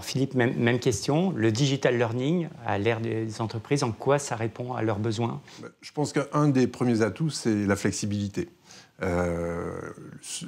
Alors Philippe, même question. Le digital learning, à l'ère des entreprises, en quoi ça répond à leurs besoins? Je pense qu'un des premiers atouts, c'est la flexibilité.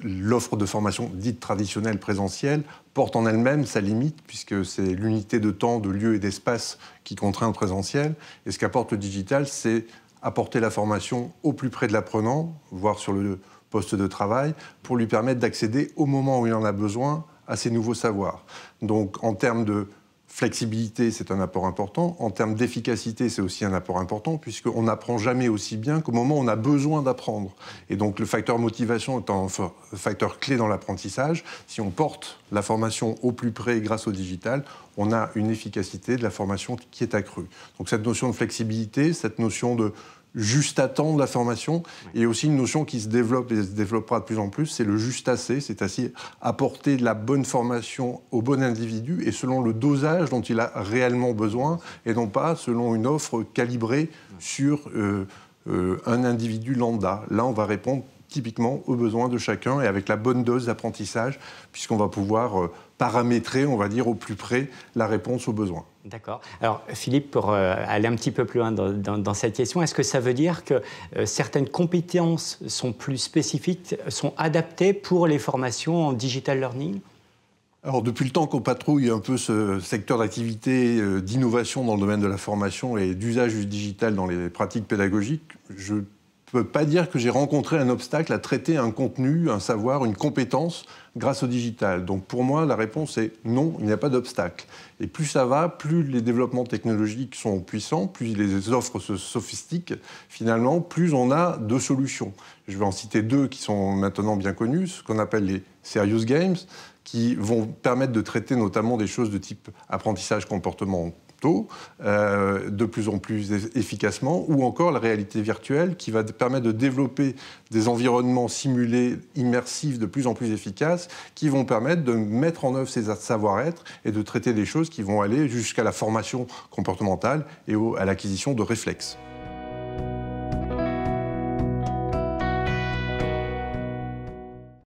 L'offre de formation dite traditionnelle présentielle porte en elle-même sa limite, puisque c'est l'unité de temps, de lieu et d'espace qui contraint le présentiel. Et ce qu'apporte le digital, c'est apporter la formation au plus près de l'apprenant, voire sur le poste de travail, pour lui permettre d'accéder au moment où il en a besoin à ces nouveaux savoirs. Donc en termes de flexibilité, c'est un apport important. En termes d'efficacité, c'est aussi un apport important, puisqu'on n'apprend jamais aussi bien qu'au moment où on a besoin d'apprendre. Et donc le facteur motivation est un facteur clé dans l'apprentissage. Si on porte la formation au plus près grâce au digital, on a une efficacité de la formation qui est accrue. Donc cette notion de flexibilité, cette notion de juste à temps de la formation, et aussi une notion qui se développe et se développera de plus en plus, c'est le juste assez, c'est-à-dire apporter de la bonne formation au bon individu et selon le dosage dont il a réellement besoin, et non pas selon une offre calibrée sur un individu lambda. Là, on va répondre typiquement aux besoins de chacun et avec la bonne dose d'apprentissage, puisqu'on va pouvoir paramétrer, on va dire, au plus près la réponse aux besoins. D'accord. Alors Philippe, pour aller un petit peu plus loin dans cette question, est-ce que ça veut dire que certaines compétences sont plus spécifiques, sont adaptées pour les formations en digital learning ? Alors, depuis le temps qu'on patrouille un peu ce secteur d'activité d'innovation dans le domaine de la formation et d'usage du digital dans les pratiques pédagogiques, je ne peux pas dire que j'ai rencontré un obstacle à traiter un contenu, un savoir, une compétence grâce au digital. Donc pour moi, la réponse est non, il n'y a pas d'obstacle. Et plus ça va, plus les développements technologiques sont puissants, plus les offres se sophistiquent, finalement, plus on a de solutions. Je vais en citer deux qui sont maintenant bien connues, ce qu'on appelle les serious games, qui vont permettre de traiter notamment des choses de type apprentissage comportemental, de plus en plus efficacement, ou encore la réalité virtuelle qui va permettre de développer des environnements simulés, immersifs, de plus en plus efficaces, qui vont permettre de mettre en œuvre ces savoir-être et de traiter des choses qui vont aller jusqu'à la formation comportementale et à l'acquisition de réflexes.